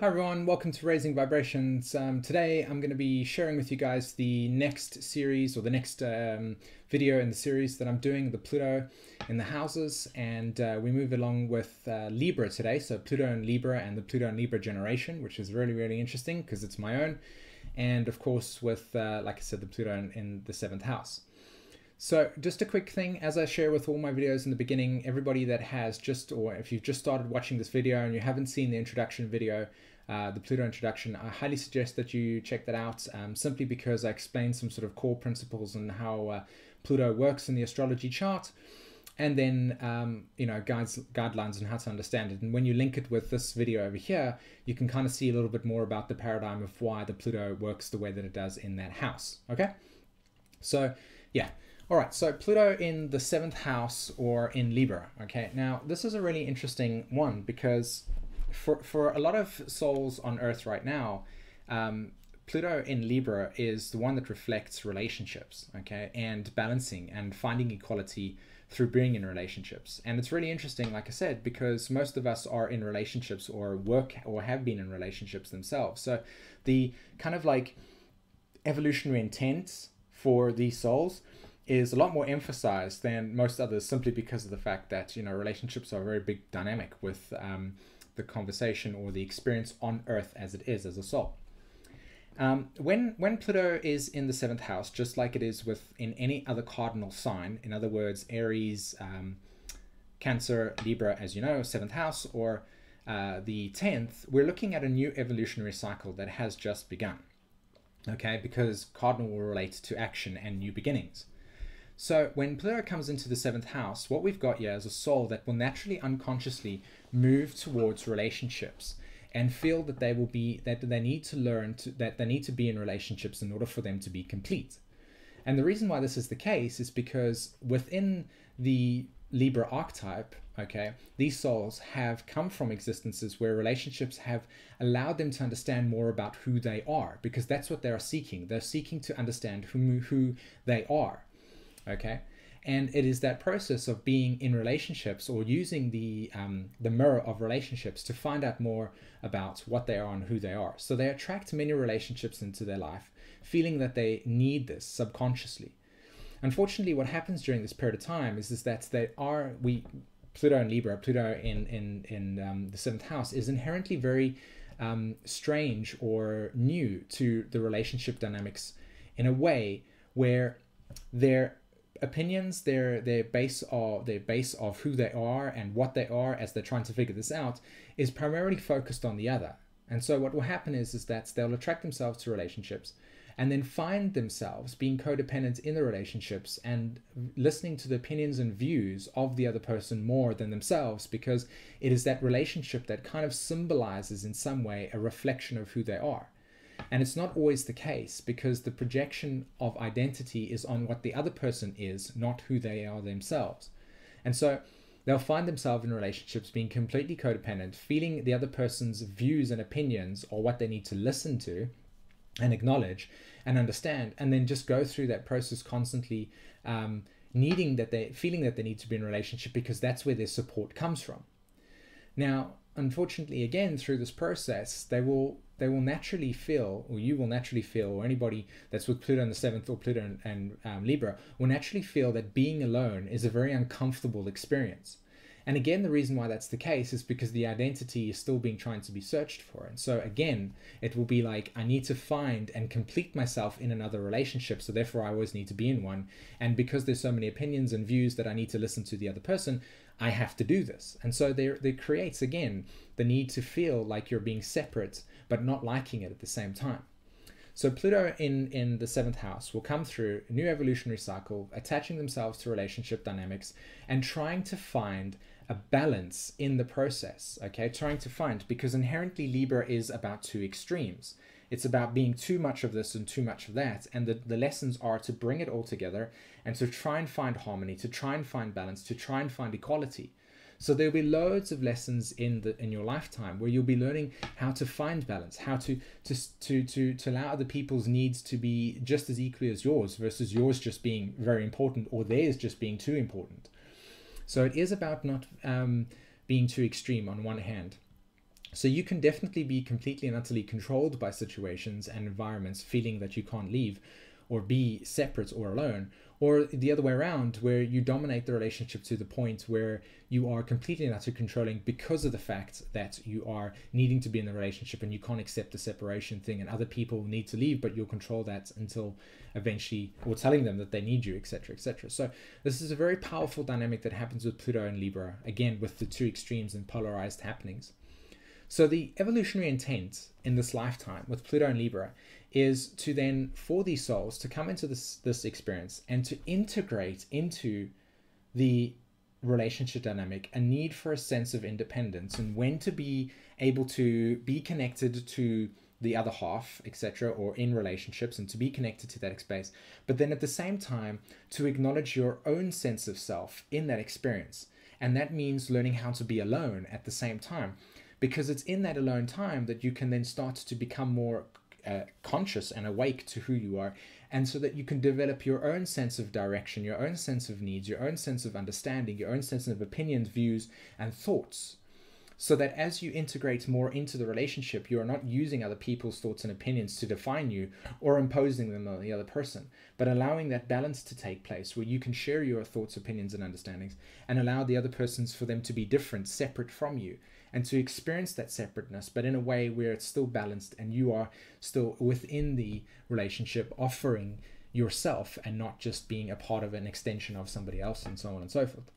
Hi everyone, welcome to Raising Vibrations. Today I'm going to be sharing with you guys the next series or the next video in the series that I'm doing, the Pluto in the houses, and we move along with Libra today, so Pluto and Libra and the Pluto and Libra generation, which is really interesting because it's my own, and of course with, like I said, the Pluto in the 7th house. So just a quick thing, as I share with all my videos in the beginning, everybody that has just, or if you've just started watching this video and you haven't seen the introduction video, the Pluto introduction, I highly suggest that you check that out, simply because I explain some sort of core principles and how Pluto works in the astrology chart, and then guidelines on how to understand it. And when you link it with this video over here, you can kind of see a little bit more about the paradigm of why the Pluto works the way that it does in that house. Okay, so yeah. All right, so Pluto in the 7th house or in Libra. Okay, now this is a really interesting one because for a lot of souls on Earth right now, Pluto in Libra is the one that reflects relationships, okay, and balancing and finding equality through being in relationships. And it's really interesting, like I said, because most of us are in relationships or work or have been in relationships themselves. So the kind of like evolutionary intent for these souls is a lot more emphasized than most others, simply because of the fact that, you know, relationships are a very big dynamic with the conversation or the experience on Earth as it is as a soul. When Pluto is in the 7th house, just like it is in any other cardinal sign, in other words, Aries, Cancer, Libra, as you know, 7th house, or the 10th, we're looking at a new evolutionary cycle that has just begun. Okay, because cardinal will relate to action and new beginnings. So when Pluto comes into the 7th house, what we've got here is a soul that will naturally unconsciously move towards relationships and feel that they need to learn that they need to be in relationships in order for them to be complete. And the reason why this is the case is because within the Libra archetype, okay, these souls have come from existences where relationships have allowed them to understand more about who they are, because that's what they are seeking. They're seeking to understand who they are. Okay, and it is that process of being in relationships or using the mirror of relationships to find out more about what they are and who they are. So they attract many relationships into their life, feeling that they need this subconsciously. Unfortunately, what happens during this period of time is that Pluto in Libra, Pluto in the 7th house is inherently very strange or new to the relationship dynamics in a way where their opinions, their base of who they are and what they are as they're trying to figure this out is primarily focused on the other. And so what will happen is that they'll attract themselves to relationships and then find themselves being codependent in the relationships and listening to the opinions and views of the other person more than themselves, because it is that relationship that kind of symbolizes in some way a reflection of who they are. And it's not always the case, because the projection of identity is on what the other person is, not who they are themselves. And so they'll find themselves in relationships being completely codependent, feeling the other person's views and opinions or what they need to listen to and acknowledge and understand, and then just go through that process constantly, feeling that they need to be in a relationship because that's where their support comes from. Now, unfortunately, again, through this process, they will naturally feel, or you will naturally feel, or anybody that's with Pluto in the 7th or Pluto and Libra will naturally feel that being alone is a very uncomfortable experience. And again, the reason why that's the case is because the identity is still trying to be searched for. And so again, it will be like, I need to find and complete myself in another relationship, so therefore I always need to be in one. And because there's so many opinions and views that I need to listen to the other person, I have to do this. And so there creates, again, the need to feel like you're being separate, but not liking it at the same time. So Pluto in the 7th house will come through a new evolutionary cycle, attaching themselves to relationship dynamics and trying to find a balance in the process, okay? Trying to find, because inherently Libra is about two extremes. It's about being too much of this and too much of that. And the lessons are to bring it all together and to try and find harmony, to try and find balance, to try and find equality. So there'll be loads of lessons in your lifetime where you'll be learning how to find balance, how to allow other people's needs to be just as equally as yours, versus yours just being very important or theirs just being too important. So it is about not being too extreme on one hand. So you can definitely be completely and utterly controlled by situations and environments, feeling that you can't leave or be separate or alone, or the other way around, where you dominate the relationship to the point where you are completely and utterly controlling because of the fact that you are needing to be in the relationship and you can't accept the separation thing, and other people need to leave, but you'll control that until eventually, or telling them that they need you, etc., etc. So this is a very powerful dynamic that happens with Pluto and Libra, again with the two extremes and polarized happenings. So the evolutionary intent in this lifetime with Pluto and Libra is to then, for these souls, to come into this experience and to integrate into the relationship dynamic a need for a sense of independence, and when to be able to be connected to the other half, etc., or in relationships, and to be connected to that space, but then at the same time to acknowledge your own sense of self in that experience. And that means learning how to be alone at the same time, because it's in that alone time that you can then start to become more conscious and awake to who you are, and so that you can develop your own sense of direction, your own sense of needs, your own sense of understanding, your own sense of opinions, views, and thoughts, so that as you integrate more into the relationship, you are not using other people's thoughts and opinions to define you or imposing them on the other person, but allowing that balance to take place where you can share your thoughts, opinions, and understandings, and allow the other persons for them to be different, separate from you, and to experience that separateness, but in a way where it's still balanced and you are still within the relationship, offering yourself and not just being a part of an extension of somebody else, and so on and so forth.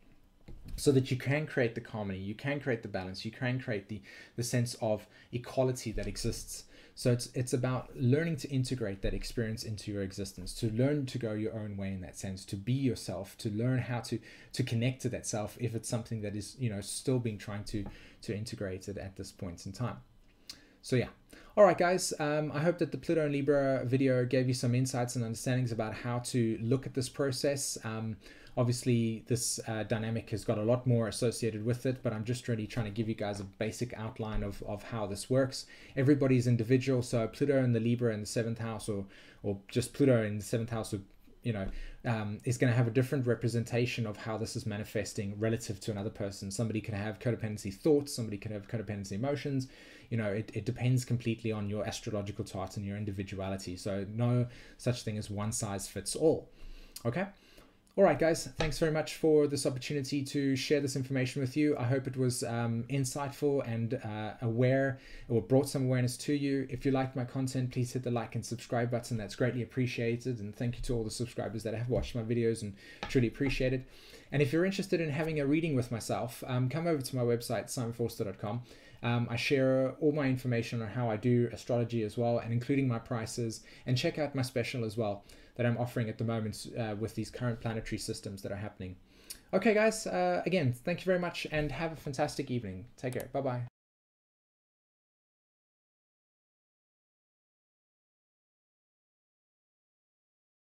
So that you can create the harmony, you can create the balance, you can create the sense of equality that exists. So it's about learning to integrate that experience into your existence, to learn to go your own way in that sense, to be yourself, to learn how to connect to that self if it's something that is, still being trying to integrate it at this point in time. So yeah. All right, guys, I hope that the Pluto and Libra video gave you some insights and understandings about how to look at this process. Obviously, this dynamic has got a lot more associated with it, but I'm just really trying to give you guys a basic outline of how this works. Everybody's individual, so Pluto in the Libra in the 7th house, or just Pluto in the 7th house, is going to have a different representation of how this is manifesting relative to another person. Somebody can have codependency thoughts, somebody can have codependency emotions. It depends completely on your astrological chart and your individuality. So no such thing as one size fits all. Okay. All right, guys, thanks very much for this opportunity to share this information with you. I hope it was insightful and aware, or brought some awareness to you. If you liked my content, please hit the like and subscribe button. That's greatly appreciated. And thank you to all the subscribers that have watched my videos and truly appreciate it. And if you're interested in having a reading with myself, come over to my website, simonvorster.com. I share all my information on how I do astrology as well, and including my prices, and check out my special as well that I'm offering at the moment with these current planetary systems that are happening. Okay, guys, again, thank you very much and have a fantastic evening. Take care. Bye-bye.